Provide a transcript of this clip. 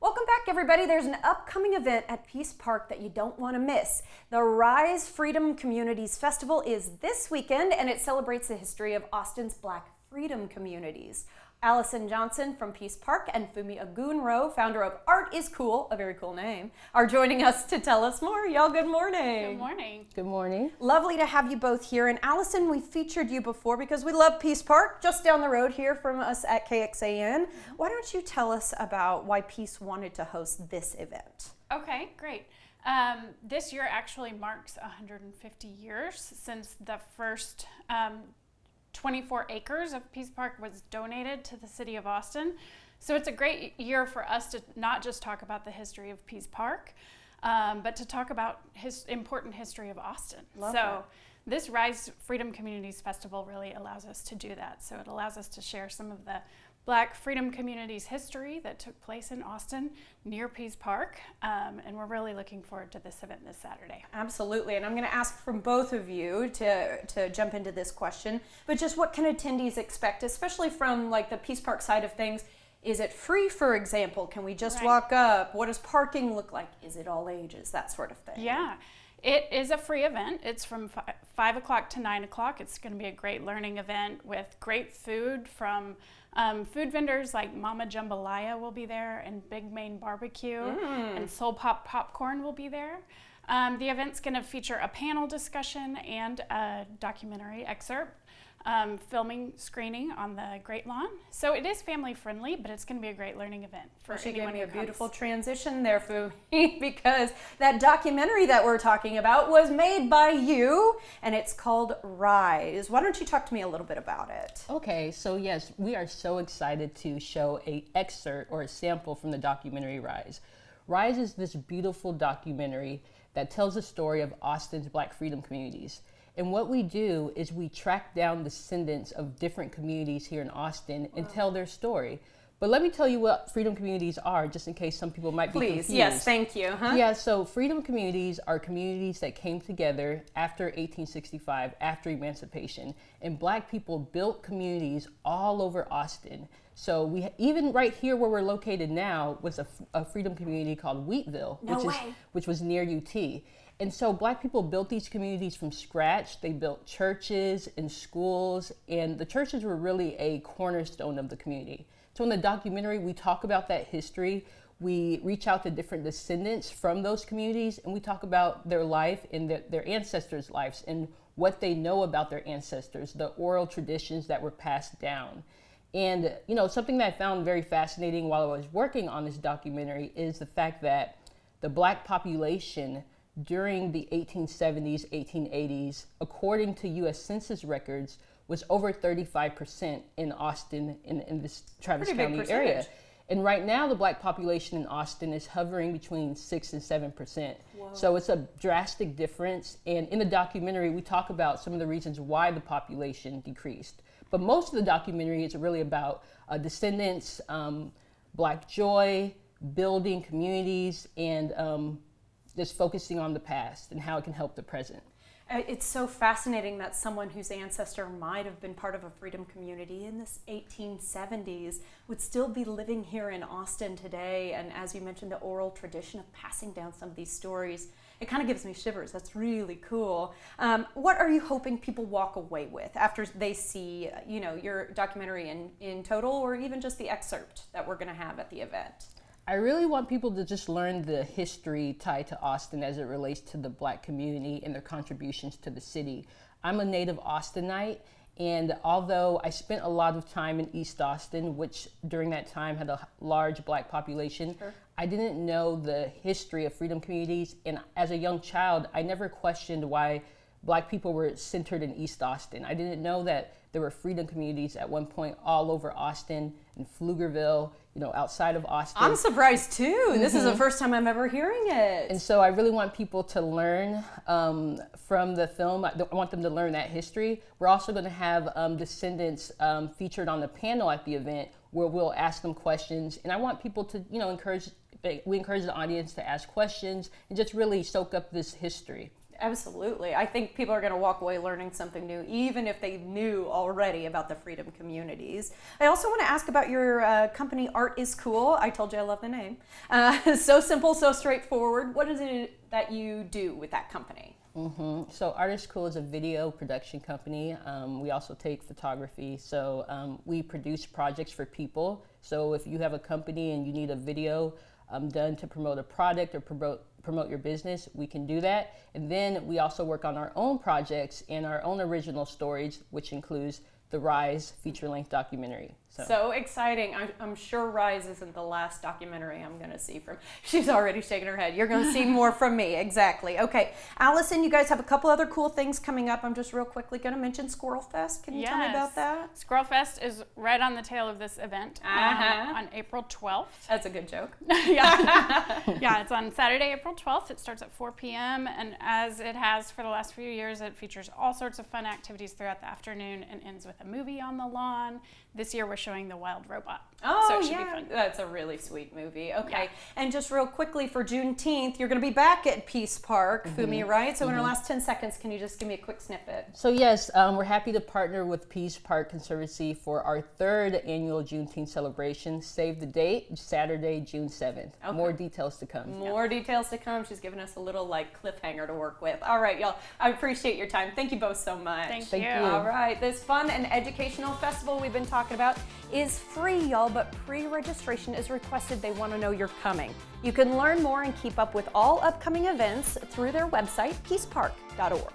Welcome back, everybody. There's an upcoming event at Peace Park that you don't want to miss. The Rise Freedom Communities Festival is this weekend, and it celebrates the history of Austin's Black freedom communities. Allison Johnson from Peace Park and Fumi Agunro, founder of Art is Cool, a very cool name, are joining us to tell us more. Y'all, good morning. Good morning. Good morning. Lovely to have you both here. And Allison, we featured you before because we love Peace Park, just down the road here from us at KXAN. Why don't you tell us about why Peace wanted to host this event? Okay, great. This year actually marks 150 years since the first 24 acres of Peace Park was donated to the city of Austin. So it's a great year for us to not just talk about the history of Peace Park, but to talk about his important history of Austin. Love that. This Rise Freedom Communities Festival really allows us to do that. So it allows us to share some of the Black freedom communities history that took place in Austin near Peace Park, and we're really looking forward to this event this Saturday. Absolutely, and I'm going to ask from both of you to jump into this question, but just what can attendees expect, especially from like the Peace Park side of things? Is it free, for example? Can we just walk up? What does parking look like? Is it all ages? That sort of thing. Yeah. It is a free event. It's from 5 o'clock to 9 o'clock. It's going to be a great learning event with great food from food vendors like Mama Jambalaya will be there, and Big Main Barbecue, and Soul Pop Popcorn will be there. The event's going to feature a panel discussion and a documentary excerpt, filming screening on the Great Lawn. So it is family friendly, but it's going to be a great learning event for She anyone gave me who a beautiful comes. transition there, Fumi, because that documentary that we're talking about was made by you, and it's called Rise. Why don't you talk to me a little bit about it? Okay, so yes, we are so excited to show a excerpt or a sample from the documentary Rise. Rise is this beautiful documentary that tells the story of Austin's Black freedom communities. And what we do is we track down descendants of different communities here in Austin and tell their story. But let me tell you what freedom communities are, just in case some people might be confused. Please, yes, thank you. Yeah, so freedom communities are communities that came together after 1865, after emancipation, and Black people built communities all over Austin. So we even right here where we're located now was a freedom community called Wheatville, which was near UT. And so Black people built these communities from scratch. They built churches and schools, and the churches were really a cornerstone of the community. So in the documentary, we talk about that history. We reach out to different descendants from those communities, and we talk about their life and their ancestors' lives and what they know about their ancestors, the oral traditions that were passed down. And you know, something that I found very fascinating while I was working on this documentary is the fact that the Black population during the 1870s, 1880s, according to U.S. Census records, was over 35% in Austin, in this Travis County area. And right now, the Black population in Austin is hovering between 6 and 7%. Whoa. So it's a drastic difference. And in the documentary, we talk about some of the reasons why the population decreased. But most of the documentary is really about descendants, Black joy, building communities, and just focusing on the past and how it can help the present. It's so fascinating that someone whose ancestor might have been part of a freedom community in the 1870s would still be living here in Austin today. And as you mentioned, the oral tradition of passing down some of these stories, it kind of gives me shivers. That's really cool. What are you hoping people walk away with after they see, you know, your documentary in total, or even just the excerpt that we're going to have at the event? I really want people to just learn the history tied to Austin as it relates to the Black community and their contributions to the city. I'm a native Austinite, and although I spent a lot of time in East Austin, which during that time had a large Black population, I didn't know the history of freedom communities. And as a young child, I never questioned why Black people were centered in East Austin. I didn't know that there were freedom communities at one point all over Austin, in Pflugerville, you know, outside of Austin. I'm surprised too. This is the first time I'm ever hearing it. And so I really want people to learn from the film. I want them to learn that history. We're also going to have descendants featured on the panel at the event where we'll ask them questions. And I want people to, you know, we encourage the audience to ask questions and just really soak up this history. Absolutely. I think people are going to walk away learning something new, even if they knew already about the freedom communities. I also want to ask about your company, Art is Cool. I told you I love the name. So simple, so straightforward. What is it that you do with that company? So Art is Cool is a video production company. We also take photography. So we produce projects for people. So if you have a company and you need a video done to promote a product or promote your business, we can do that. And then we also work on our own projects and our own original stories, which includes the Rise feature-length documentary. So exciting. I'm sure Rise isn't the last documentary I'm going to see from. She's already shaking her head. You're going to see more from me. Exactly. Okay. Allison, you guys have a couple other cool things coming up. I'm just real quickly going to mention Squirrel Fest. Can you tell me about that? Squirrel Fest is right on the tail of this event on April 12th. That's a good joke. Yeah, it's on Saturday, April 12th. It starts at 4 p.m. And as it has for the last few years, it features all sorts of fun activities throughout the afternoon and ends with a movie on the lawn. This year we're showing The Wild Robot. Oh, so it should yeah. be fun. That's a really sweet movie. Okay. Yeah. And just real quickly for Juneteenth, you're going to be back at Peace Park, Fumi, right? So in our last 10 seconds, can you just give me a quick snippet? So yes, we're happy to partner with Pease Park Conservancy for our 3rd annual Juneteenth celebration. Save the date, Saturday, June 7th. Okay. More details to come. More details to come. She's giving us a little cliffhanger to work with. All right, y'all. I appreciate your time. Thank you both so much. Thank you. All right. This fun and educational festival we've been talking about is free, y'all, but pre-registration is requested. They want to know you're coming. You can learn more and keep up with all upcoming events through their website, peacepark.org.